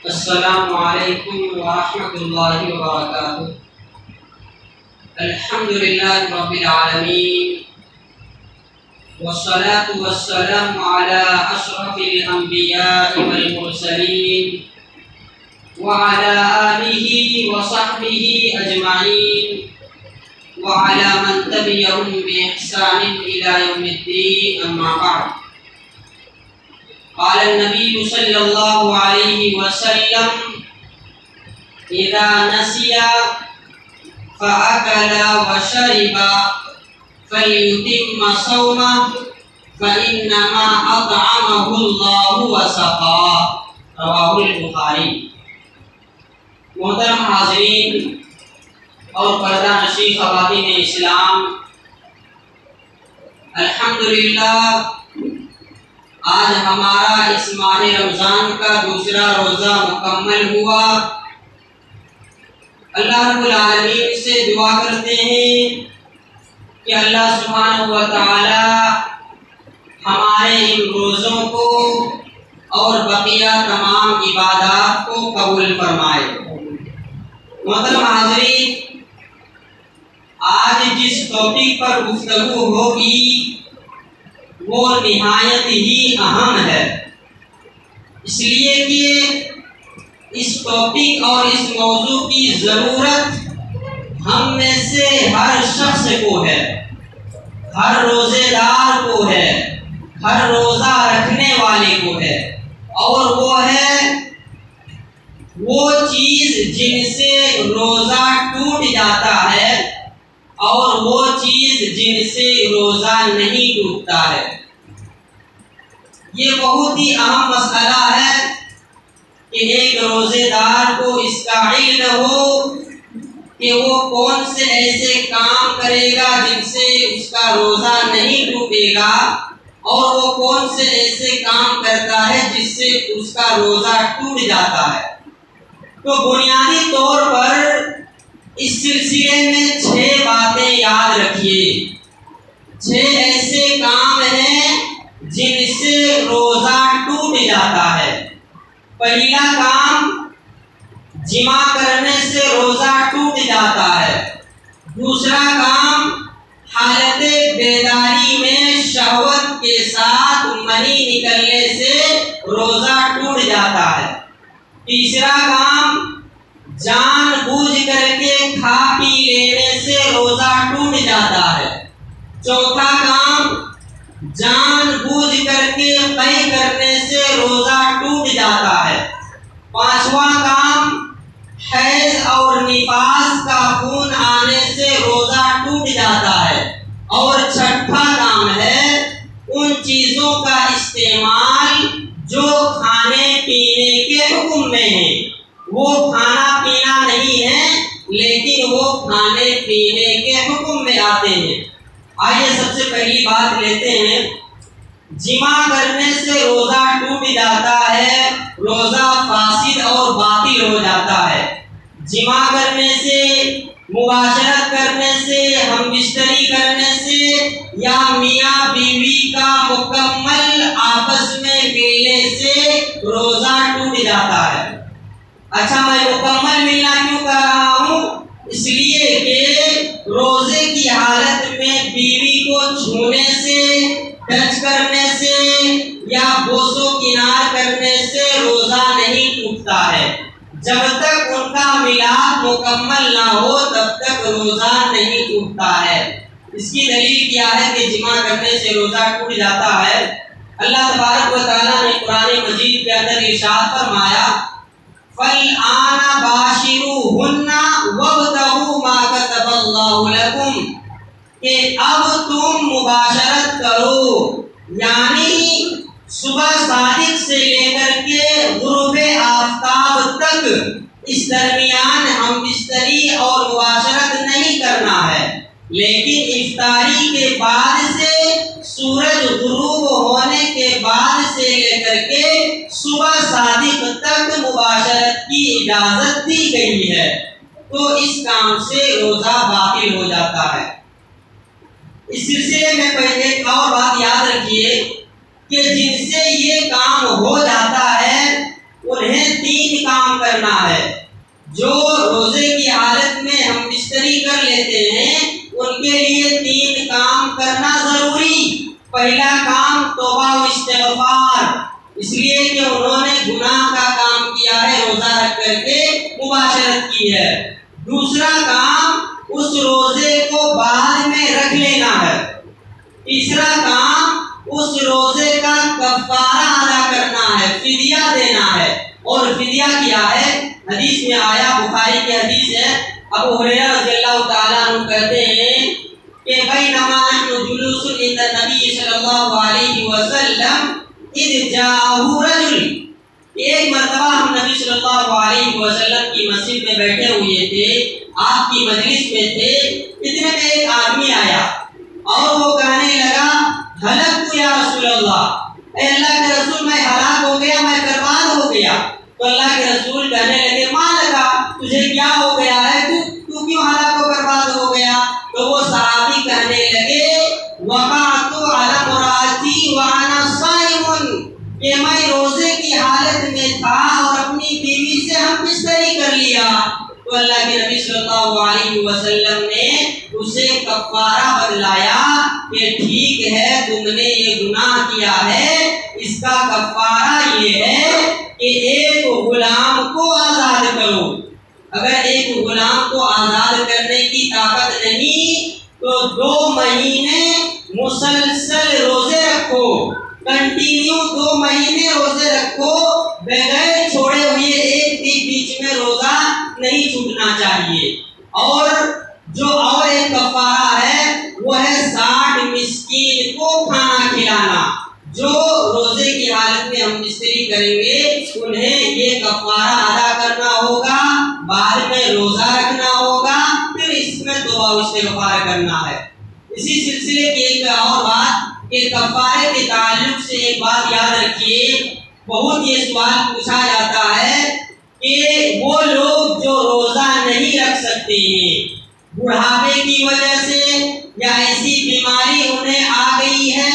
السلام علیکم ورحمۃ اللہ وبرکاتہ۔ الحمد للہ رب العالمین والصلاة والسلام علی اشرف الانبیاء والمرسلین وعلی آلہ وصحبہ اجمعین وعلی من تبعهم بإحسان إلى يوم الدین، اما بعد۔ قال النبی صلی اللہ علیہ وسلم: اذا نسی فأکل وشرب فلیتم صومہ فإنما أطعمه اللہ وسقاه، رواہ البخاری۔ محترم حاضرین اور پردہ نشین خواتین اسلام، الحمدللہ آج ہمارا اس ماہ رمضان کا دوسرا روزہ مکمل ہوا۔ اللہ رب العالمین سے دعا کرتے ہیں کہ اللہ سبحانہ و تعالی ہمارے ان روزوں کو اور بقیہ تمام عبادات کو قبول فرمائے۔ محترم حاضرین، آج جس ٹاپک پر گفتگو ہوگی وہ نہایت ہی اہم ہے، اس لیے کہ اس ٹاپک اور اس موضوع کی ضرورت ہم میں سے ہر شخص کو ہے، ہر روزے دار کو ہے، ہر روزہ رکھنے والے کو ہے، اور وہ ہے وہ چیز جن سے روزہ ٹوٹ جاتا ہے اور وہ چیز جن سے روزہ نہیں ٹوٹتا ہے۔ یہ بہت ہی اہم مسئلہ ہے کہ ایک روزے دار کو اس کا علم ہو کہ وہ کون سے ایسے کام کرے گا جن سے اس کا روزہ نہیں ٹوٹے گا، اور وہ کون سے ایسے کام کرتا ہے جس سے اس کا روزہ ٹوٹ جاتا ہے۔ تو بنیادی طور پر اس سلسلے میں 6 باتیں یاد رکھیے، 6 ایسے کام ہیں جن سے روزہ ٹوٹ جاتا ہے۔ پہلا کام، جماع کرنے سے روزہ ٹوٹ جاتا ہے۔ دوسرا کام، حالت بیداری میں شہوت کے ساتھ منی نکلنے سے روزہ ٹوٹ جاتا ہے۔ تیسرا کام، جان بوجھ کر کے کھا پی لینے سے روزہ ٹوٹ جاتا ہے۔ چوتھا کام، جان بوجھ کر کے قے کرنے سے روزہ ٹوٹ جاتا ہے۔ پانچواں کام، حیض اور نفاس کا خون آنے سے روزہ ٹوٹ جاتا ہے۔ اور چھٹا کام ہے ان چیزوں کا استعمال جو کھانے پینے کے حکم میں ہیں، وہ کھانا پینا نہیں ہے لیکن وہ کھانے پینے کے حکم میں آتے ہیں۔ آئیے سب سے پہلی بات لیتے ہیں، جماع کرنے سے روزہ ٹوٹ جاتا ہے، روزہ فاسد اور باطل ہو جاتا ہے۔ جماع کرنے سے، مباشرت کرنے سے، ہم بستری کرنے سے، یا میاں بیوی کا مکمل آپس میں ملنے سے روزہ ٹوٹ جاتا ہے۔ اچھا، میں مکمل ملنا کیوں کر رہا ہوں؟ اس لیے کہ روزے کی حالت میں بیوی کو چھونے سے، ٹچ کرنے سے یا بوس و کنار کرنے سے روزہ نہیں ٹوٹتا ہے۔ جب تک ان کا ملاپ مکمل نہ ہو تب تک روزہ نہیں ٹوٹتا ہے۔ اس کی دلیل کیا ہے کہ جماع کرنے سے روزہ ٹوٹ جاتا ہے؟ اللہ تبارک و تعالیٰ نے قرآن مجید کے اندر ارشاد فرمایا، فَالْآنَ بَاشِرُوهُنَّ وَابْتَغُوا مَا كَتَبَ اللَّهُ لَكُمْ، کہ اب تم مباشرت کرو، یعنی صبح صادق سے لے کر کے غروب آفتاب تک اس درمیان ہم بستری اور مباشرت نہیں کرنا ہے، لیکن افطاری کے بعد سے، سورج غروب ہونے کے بعد سے لے کر کے صبح صادق تک مباشرت کی اجازت دی گئی ہے۔ تو اس کام سے روزہ باطل ہو جاتا ہے۔ اس سلسلے میں پہلے ایک اور بات یاد رکھیے کہ جن سے یہ کام ہو جاتا ہے انہیں 3 کام کرنا ہے۔ جو روزے کی حالت میں ہم بستری کر لیتے ہیں ان کے لیے 3 کام کرنا ضروری۔ پہلا کام توبہ و استغفار، اس لیے کہ انہوں نے گناہ کا کام کیا ہے، روزہ رکھ کر کے مباشرت کی ہے۔ دوسرا کام اس روزے کو بعد میں رکھ لینا ہے۔ تیسرا کام اس روزے کا کفارہ ادا کرنا ہے، فدیہ دینا ہے۔ اور فدیہ کیا ہے؟ حدیث میں آیا، بخاری کی حدیث ہے، ابو ہریرہ رضی اللہ تعالیٰ عنہ کہتے ہیں کہ بینما نحن جلوس عند النبی صلی اللہ علیہ وسلم اذ جاءہ رجل، ایک مرتبہ ہم نبی صلی اللہ علیہ وسلم کی مسجد میں بیٹھے ہوئے تھے، آپ کی مجلس میں تھے، اتنے میں ایک آدمی آیا اور وہ کہنے لگا ہلکت یا رسول اللہ، اے اللہ کے رسول میں ہلاک ہو گیا، میں برباد ہو گیا۔ تو اللہ کے رسول کہنے لگے ما لگا، تجھے کیا ہو گیا ہے، تو کیوں ہلاک و برباد ہو گیا؟ تو وہ صحابی کہنے لگے وقعت علی امراتی وانا صائم، کہ میں روزے کی حالت میں تھا اور اپنی بیوی سے ہم بستری کر لیا۔ تو اللہ کے نبی صلی اللہ علیہ وسلم نے اسے کفارہ بتلایا کہ ٹھیک ہے تم نے یہ گناہ کیا ہے، اس کا کفارہ یہ ہے کہ ایک غلام کو آزاد کرو۔ اگر ایک غلام کو آزاد کرنے کی طاقت نہیں تو 2 مہینے مسلسل روزے رکھو، کنٹینیو 2 مہینے روزے رکھو، بغیر چھوڑے ہوئے ایک بھی بیچ میں روزہ نہیں چھوٹنا چاہیے۔ اور جو اور ایک کفارہ ہے وہ ہے 60 مسکین کو کھانا کھلانا۔ جو روزے کی حالت میں ہم بستری کریں گے انہیں یہ کفارہ ادا کرنا ہوگا، بعد میں روزہ رکھنا ہوگا، پھر اس میں توبہ و استغفار کرنا ہے۔ اسی سلسلے کی ایک اور بات کہ کفارے کے تعلق سے ایک بات یاد رکھیے، بہت یہ سوال پوچھا جاتا ہے کہ وہ لوگ جو روزہ نہیں رکھ سکتے ہیں بڑھاپے کی وجہ سے یا ایسی بیماری انہیں آ گئی ہے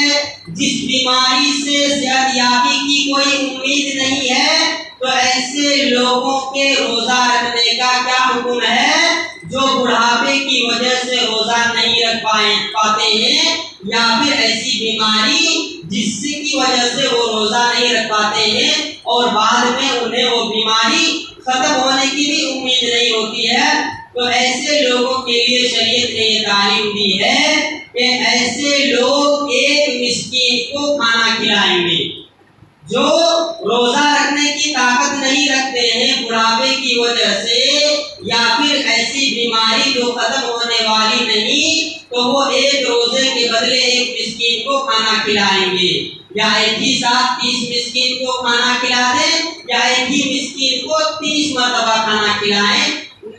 جس بیماری سے صحت یابی کی کوئی امید نہیں ہے، تو ایسے لوگوں کے روزہ رکھنے کا کیا حکم ہے؟ جو بڑھاپے کی وجہ سے روزہ نہیں رکھ پاتے ہیں یا پھر ایسی بیماری جس کی وجہ سے وہ روزہ نہیں رکھ پاتے ہیں اور بعد میں انہیں وہ بیماری ختم ہونے کی بھی امید نہیں ہوتی ہے، تو ایسے لوگوں کے لیے شریعت نے یہ تعلیم دی ہے کہ ایسے لوگ ایک مسکین کو کھانا کھلائیں گے۔ جو روزہ رکھنے کی طاقت نہیں رکھتے ہیں بڑھاپے کی وجہ سے یا پھر ایسی بیماری جو ختم ہونے والی نہیں، تو وہ ایک روزے کے بدلے ایک مسکین کو کھانا کھلائیں گے، یا ایک ہی ساتھ 30 مسکین کو کھانا کھلا دیں یا ایک ہی مسکین کو 30 مرتبہ کھانا کھلائیں،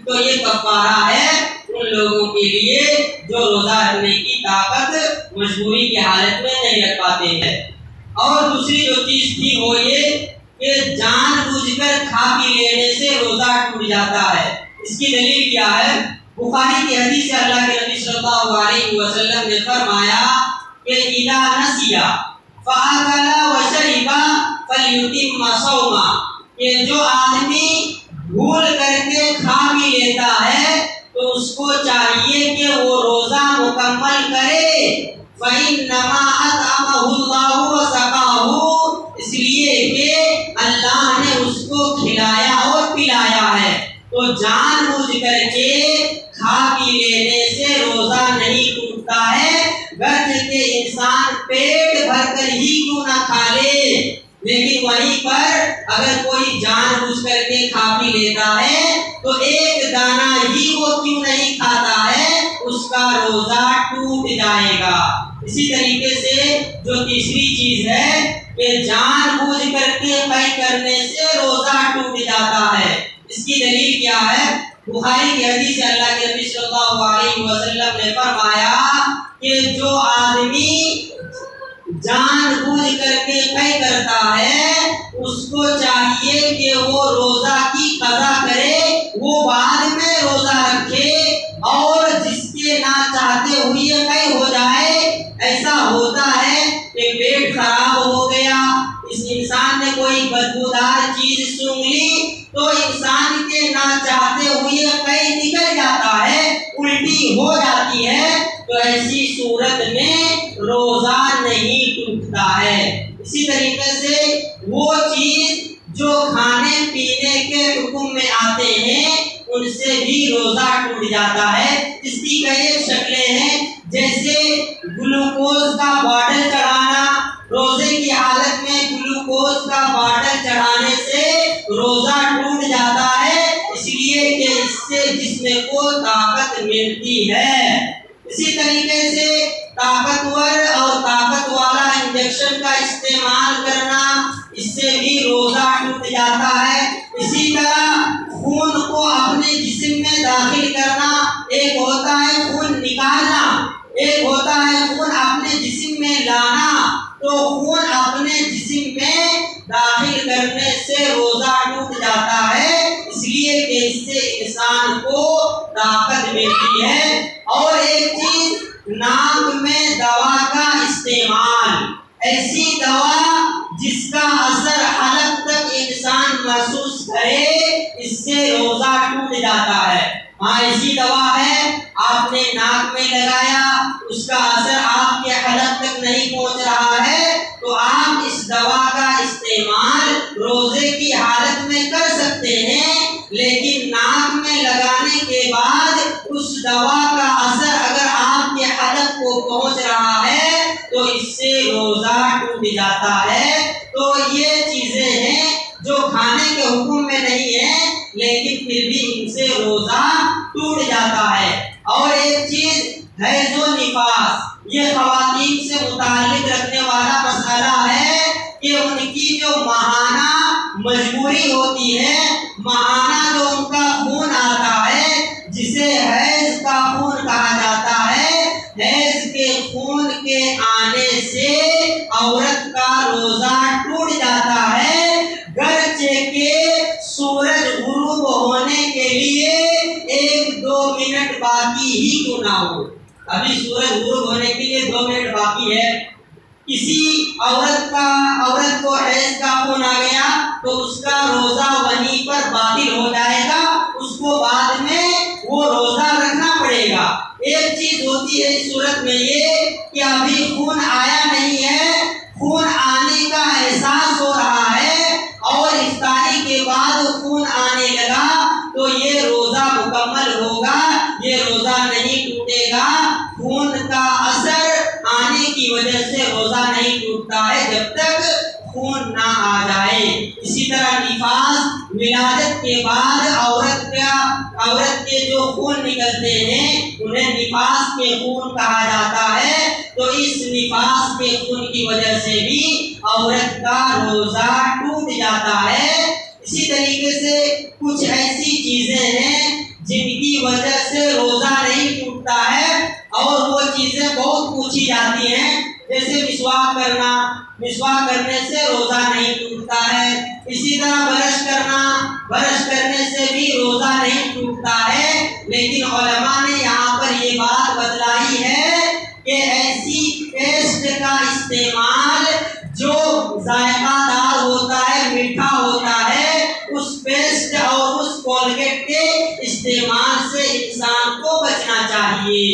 تو یہ کفارہ ہے ان لوگوں کے لیے جو روزہ رکھنے کی طاقت مجبوری کی حالت میں نہیں رکھ پاتے ہیں۔ اور دوسری جو چیز تھی وہ یہ کہ جان بوجھ کر کھا پی لینے سے روزہ ٹوٹ جاتا ہے۔ اس کی دلیل کیا ہے؟ بخاری کی حدیث سے اللہ کے نبی صلی اللہ علیہ وسلم نے فرمایا کہ اذا نسیا فاکل وشرب فلیتم صوما، کہ جو آدمی بھول کر کے کھا بھی لیتا ہے تو اس کو چاہیے کہ وہ روزہ مکمل کرے۔ فإنما أطعمه الله وسقاه، اس لیے کہ اللہ نے اس کو کھلایا اور پلایا ہے۔ تو جان بوجھ کر کے کھا پی لینے سے روزہ نہیں ٹوٹتا ہے، گرچہ انسان پیٹ بھر کر ہی کیوں نہ کھا لے، لیکن وہیں پر اگر کوئی جان بوجھ کر کے کھا پی لیتا ہے تو ایک دانہ ہی وہ کیوں نہیں کھاتا ہے، اس کا روزہ ٹوٹ جائے گا۔ اسی طریقے سے جو تیسری چیز ہے کہ جان بوجھ کر کے قے کرنے سے روزہ ٹوٹ جاتا ہے۔ اس کی دلیل کیا ہے؟ بخاری کی حدیث سے اللہ کے نبی صلی اللہ علیہ وسلم نے فرمایا کہ جو آدمی جان بوجھ کر کے قے کرتا ہے اس کو چاہیے کہ وہ روزہ کی قضا کرے، وہ بعد میں روزہ رکھے، اور جس کے نہ چاہتے ہوئے قے ہو جائے، ایسا ہوتا ہے کہ پیٹ خراب ہو گیا، اس انسان نے کوئی بدبودار چیز سونگھ لی تو انسان کے نہ چاہتے ہوئے کہیں نکل جاتا ہے، الٹی ہو جاتی ہے، تو ایسی صورت میں روزہ نہیں ٹوٹتا ہے۔ اسی طریقے سے وہ چیز جو کھانے پینے کے حکم میں آتے ہیں ان سے بھی روزہ ٹوٹ جاتا ہے۔ اس کی کئی شکلیں ہیں، جیسے گلوکوز کا باٹل چڑھانا، روزے کی حالت میں گلوکوز کا باٹل چڑھانے سے روزہ ٹوٹ جاتا ہے، اس لیے کہ اس سے جسم کو طاقت ملتی ہے۔ اسی طریقے سے طاقتور اور طاقت والا انجیکشن کا استعمال کرنا، اس سے بھی روزہ ٹوٹ جاتا ہے۔ اسی طرح خون کو اپنے جسم میں داخل کرنا، ایک ہوتا ہے خون نکالنا، ایک ہوتا ہے خون اپنے جسم میں لانا، تو خون اپنے جسم میں داخل کرنے سے روزہ ٹوٹ جاتا ہے، اس لیے کہ اس سے انسان کو طاقت ملتی ہے۔ اور ایک چیز ناک میں دوا کا استعمال، ایسی دوا جس کا اثر حلق تک انسان محسوس کرے، اس سے روزہ ٹوٹ جاتا ہے۔ ہاں ایسی دوا ہے آپ نے ناک میں لگایا، اس کا اثر آپ کے حلق تک نہیں پہنچ رہا ہے، تو آپ اس دوا کا استعمال روزے کی حالت میں کر سکتے ہیں، لیکن ناک میں لگانے کے بعد اس دوا کا اثر اگر آپ کے حلق کو پہنچ رہا ہے تو اس سے روزہ ٹوٹ جاتا ہے۔ تو یہ چیزیں ہیں جو کھانے کے حکم میں نہیں ہیں، لیکن پھر بھی ان سے روزہ ٹوٹ جاتا ہے۔ اور ایک چیز حیض و نفاس، یہ خواتین سے متعلق رکھنے والا مسئلہ ہے کہ ان کی جو ماہانہ مجبوری ہوتی ہے، ماہانہ جو ان کا خون آتا ہے جسے حیض کا خون کہا جاتا ہے، حیض کے خون کے آنے سے عورت کا روزہ ٹوٹ جاتا ہے، گرچہ کہ سورج غروب ہونے کے لیے 1-2 منٹ باقی ہی کیوں نہ ہو۔ ابھی سورج غروب ہونے کے لیے 2 منٹ باقی ہے، کسی عورت کو حیض کا خون آ گیا تو اس کا روزہ وہیں پر باطل ہو جائے گا، اس کو بعد میں وہ روزہ رکھنا پڑے گا۔ ایک چیز ہوتی ہے اس صورت میں یہ کہ ابھی خون آیا نہیں ہے، خون آنے کا احساس ہو رہا ہے اور افطاری کے بعد خون آنے لگا تو یہ روزہ مکمل ہوگا، یہ روزہ نہیں ٹوٹے گا۔ خون کا اثر آنے کی وجہ سے روزہ نہیں ٹوٹتا ہے جب تک خون نہ آ جائے۔ اسی طرح نفاس، ولادت کے بعد عورت کے جو خون نکلتے ہیں انہیں نفاس کے خون کہا جاتا ہے، تو اس نفاس کے خون کی وجہ سے بھی عورت کا روزہ ٹوٹ جاتا ہے۔ اسی طریقے سے کچھ ایسی چیزیں ہیں جن کی وجہ سے روزہ نہیں ٹوٹتا ہے اور وہ چیزیں بہت پوچھی جاتی ہیں، جیسے مسواک کرنا، مسواک کرنے سے روزہ نہیں ٹوٹتا ہے۔ اسی طرح برش کرنے سے بھی روزہ نہیں ٹوٹتا ہے، لیکن علماء نے یہاں پر یہ بات بتلائی ہے کہ ایسی پیسٹ کا استعمال جو ذائقہ دار ہوتا ہے، میٹھا ہوتا ہے، اس پیسٹ اور اس کولگیٹ کے استعمال سے انسان کو بچنا چاہیے۔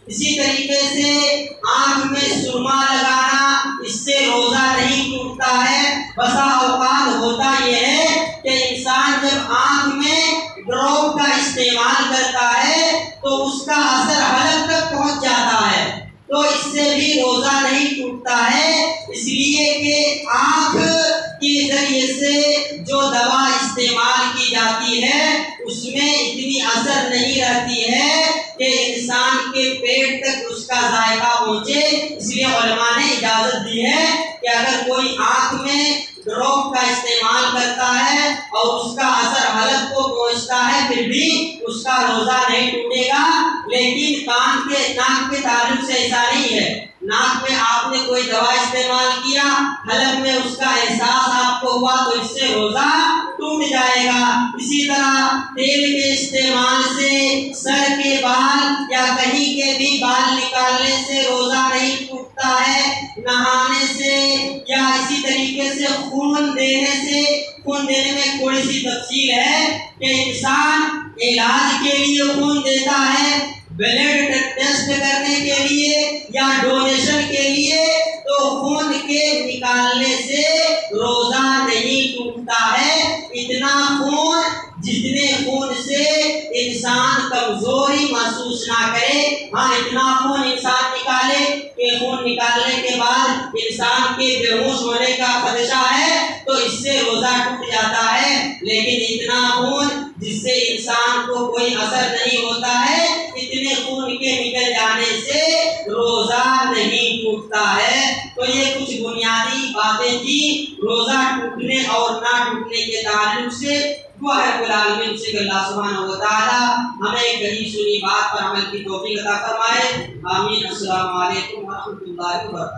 اسی طریقے سے آنکھ میں سرما لگانا، اس سے روزہ نہیں ٹوٹتا ہے۔ بسا اوقات ہوتا یہ ہے کہ انسان جب آنکھ میں ڈراپ کا استعمال کرتا ہے تو اس کا اثر حلق تک پہنچ جاتا ہے، تو اس سے بھی روزہ نہیں ٹوٹتا ہے، اس لیے کہ آنکھ کے ذریعے سے جو دوا استعمال کی جاتی ہے اس میں اتنی اثر نہیں رہتی ہے کہ انسان کے پیٹ تک اس کا ذائقہ پہنچے، اس لیے علماء نے اجازت دی ہے کہ اگر کوئی آنکھ میں ڈراپ کا استعمال کرتا ہے اور اس کا اثر حلق کو پہنچتا ہے پھر بھی اس کا روزہ نہیں ٹوٹے گا۔ لیکن ناک کے تعلق سے ایسا نہیں ہے، ناک میں آپ نے کوئی دوا استعمال کیا، حلق میں اس کا احساس آپ کو ہوا تو اس سے روزہ ٹوٹ جائے گا۔ اسی طرح تیل کے استعمال سے سر کے بال یا کہیں کے بھی بال نکالنے سے روزہ نہیں ٹوٹتا ہے، نہانے سے یا اسی طریقے سے خون دینے سے خون دینے میں تھوڑی سی تفصیل ہے کہ انسان علاج کے لیے خون دیتا ہے، بلڈ ٹیسٹ کرنے کے لیے یا ڈونیشن کے لیے، تو خون کے نکالنے سے روزہ نہیں ٹوٹتا ہے۔ اتنا خون جتنے خون سے انسان کمزوری محسوس نہ کرے، ہاں اتنا خون انسان نکالے کہ خون نکالنے کے بعد انسان کے بے ہوش ہونے کا خدشہ ہے تو اس سے روزہ ٹوٹ جاتا ہے، لیکن اتنا خون جس سے انسان کو کوئی اثر نہیں ہوتا ہے، اتنے خون کے نکل جانے سے روزہ نہیں ٹوٹتا ہے۔ تو یہ کچھ بنیادی باتیں تھی روزہ ٹوٹنے اور نہ ٹوٹنے کے تعلق سے۔ دعا ہے رب العالمین سے کہ اللہ سبحانہ و تعالی ہمیں کہی سنی بات پر عمل کی توفیق عطا فرمائے۔ آمین۔ السلام علیکم ورحمۃ اللہ وبرکاتہ۔